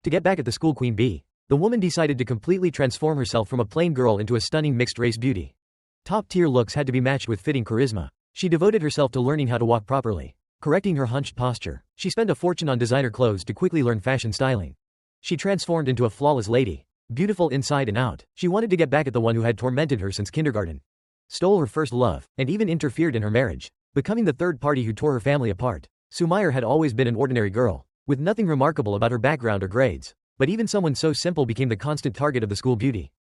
To get back at the school queen bee, the woman decided to completely transform herself from a plain girl into a stunning mixed-race beauty. Top-tier looks had to be matched with fitting charisma. She devoted herself to learning how to walk properly, correcting her hunched posture. She spent a fortune on designer clothes to quickly learn fashion styling. She transformed into a flawless lady, beautiful inside and out. She wanted to get back at the one who had tormented her since kindergarten, stole her first love, and even interfered in her marriage, becoming the third party who tore her family apart. Sumire had always been an ordinary girl, with nothing remarkable about her background or grades. But even someone so simple became the constant target of the school beauty.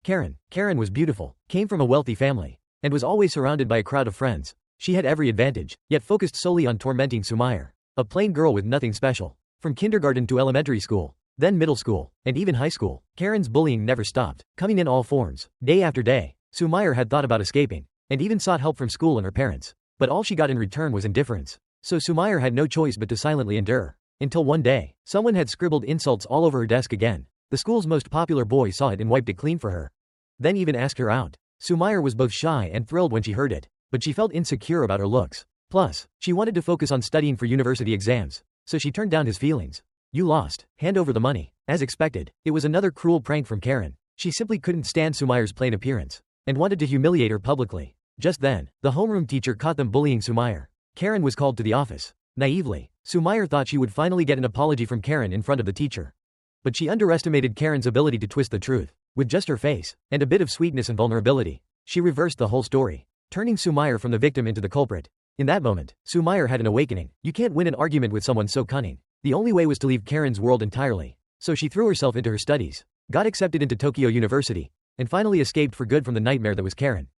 Karen. Karen was beautiful, came from a wealthy family, and was always surrounded by a crowd of friends. She had every advantage, yet focused solely on tormenting Sumire, a plain girl with nothing special. From kindergarten to elementary school, then middle school, and even high school, Karen's bullying never stopped, coming in all forms. Day after day, Sumire had thought about escaping, and even sought help from school and her parents. But all she got in return was indifference. So Sumire had no choice but to silently endure. Until one day, someone had scribbled insults all over her desk again. The school's most popular boy saw it and wiped it clean for her. Then even asked her out. Sumire was both shy and thrilled when she heard it, but she felt insecure about her looks. Plus, she wanted to focus on studying for university exams, so she turned down his feelings. You lost. Hand over the money. As expected, it was another cruel prank from Karen. She simply couldn't stand Sumire's plain appearance, and wanted to humiliate her publicly. Just then, the homeroom teacher caught them bullying Sumire. Karen was called to the office. Naively, Sumire thought she would finally get an apology from Karen in front of the teacher. But she underestimated Karen's ability to twist the truth. With just her face, and a bit of sweetness and vulnerability, she reversed the whole story, turning Sumire from the victim into the culprit. In that moment, Sumire had an awakening. You can't win an argument with someone so cunning. The only way was to leave Karen's world entirely. So she threw herself into her studies, got accepted into Tokyo University, and finally escaped for good from the nightmare that was Karen.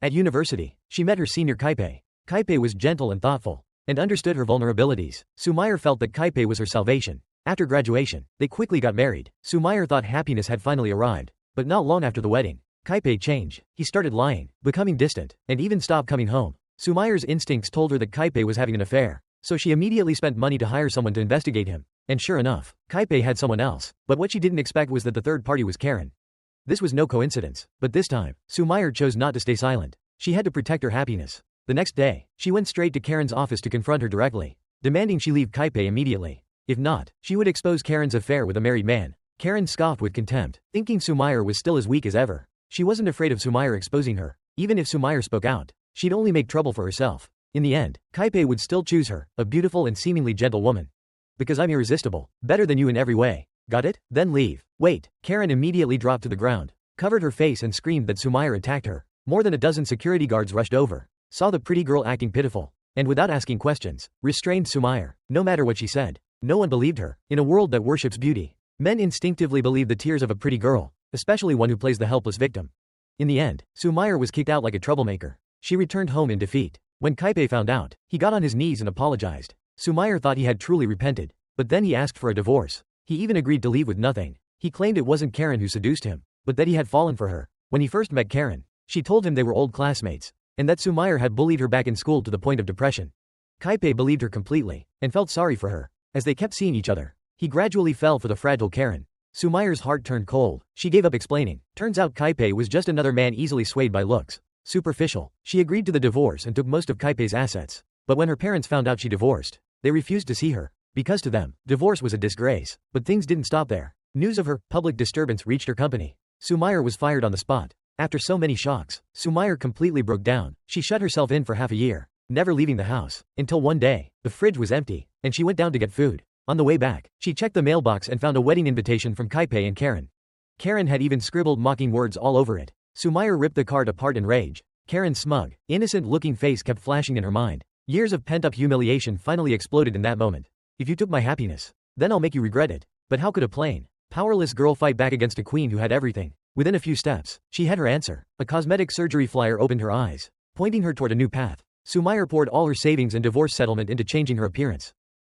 At university, she met her senior Kaipe. Kaipe was gentle and thoughtful, and understood her vulnerabilities. Sumire felt that Kaipe was her salvation. After graduation, they quickly got married. Sumire thought happiness had finally arrived, but not long after the wedding, Kaipe changed. He started lying, becoming distant, and even stopped coming home. Sumire's instincts told her that Kaipe was having an affair, so she immediately spent money to hire someone to investigate him. And sure enough, Kaipe had someone else, but what she didn't expect was that the third party was Karen. This was no coincidence, but this time, Sumire chose not to stay silent. She had to protect her happiness. The next day, she went straight to Karen's office to confront her directly, demanding she leave Kaipe immediately. If not, she would expose Karen's affair with a married man. Karen scoffed with contempt, thinking Sumire was still as weak as ever. She wasn't afraid of Sumire exposing her. Even if Sumire spoke out, she'd only make trouble for herself. In the end, Kaipe would still choose her, a beautiful and seemingly gentle woman. Because I'm irresistible, better than you in every way. Got it? Then leave. Wait. Karen immediately dropped to the ground, covered her face and screamed that Sumire attacked her. More than a dozen security guards rushed over, saw the pretty girl acting pitiful, and without asking questions, restrained Sumire. No matter what she said, no one believed her. In a world that worships beauty, men instinctively believe the tears of a pretty girl, especially one who plays the helpless victim. In the end, Sumire was kicked out like a troublemaker. She returned home in defeat. When Kaipe found out, he got on his knees and apologized. Sumire thought he had truly repented, but then he asked for a divorce. He even agreed to leave with nothing. He claimed it wasn't Karen who seduced him, but that he had fallen for her. When he first met Karen, she told him they were old classmates, and that Sumire had bullied her back in school to the point of depression. Kaipe believed her completely, and felt sorry for her. As they kept seeing each other, he gradually fell for the fragile Karen. Sumire's heart turned cold. She gave up explaining. Turns out Kaipe was just another man easily swayed by looks. Superficial. She agreed to the divorce and took most of Kaipe's assets. But when her parents found out she divorced, they refused to see her, because to them, divorce was a disgrace. But things didn't stop there. News of her public disturbance reached her company. Sumire was fired on the spot. After so many shocks, Sumire completely broke down. She shut herself in for half a year, never leaving the house, until one day, the fridge was empty, and she went down to get food. On the way back, she checked the mailbox and found a wedding invitation from Kaipe and Karen. Karen had even scribbled mocking words all over it. Sumire ripped the card apart in rage. Karen's smug, innocent-looking face kept flashing in her mind. Years of pent-up humiliation finally exploded in that moment. If you took my happiness, then I'll make you regret it. But how could a plain, powerless girl fight back against a queen who had everything? Within a few steps, she had her answer. A cosmetic surgery flyer opened her eyes, pointing her toward a new path. Sumire poured all her savings and divorce settlement into changing her appearance.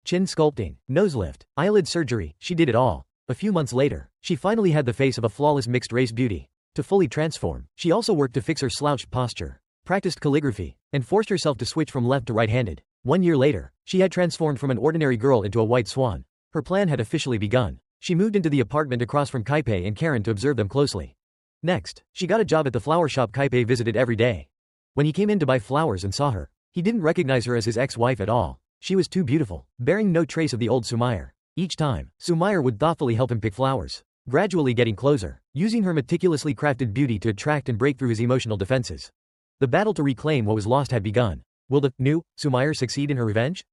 Chin sculpting, nose lift, eyelid surgery, she did it all. A few months later, she finally had the face of a flawless mixed-race beauty. To fully transform, she also worked to fix her slouched posture, practiced calligraphy, and forced herself to switch from left to right-handed. 1 year later, she had transformed from an ordinary girl into a white swan. Her plan had officially begun. She moved into the apartment across from Kaipe and Karen to observe them closely. Next, she got a job at the flower shop Kaipe visited every day. When he came in to buy flowers and saw her, he didn't recognize her as his ex-wife at all. She was too beautiful, bearing no trace of the old Sumire. Each time, Sumire would thoughtfully help him pick flowers, gradually getting closer, using her meticulously crafted beauty to attract and break through his emotional defenses. The battle to reclaim what was lost had begun. Will the new Sumire succeed in her revenge?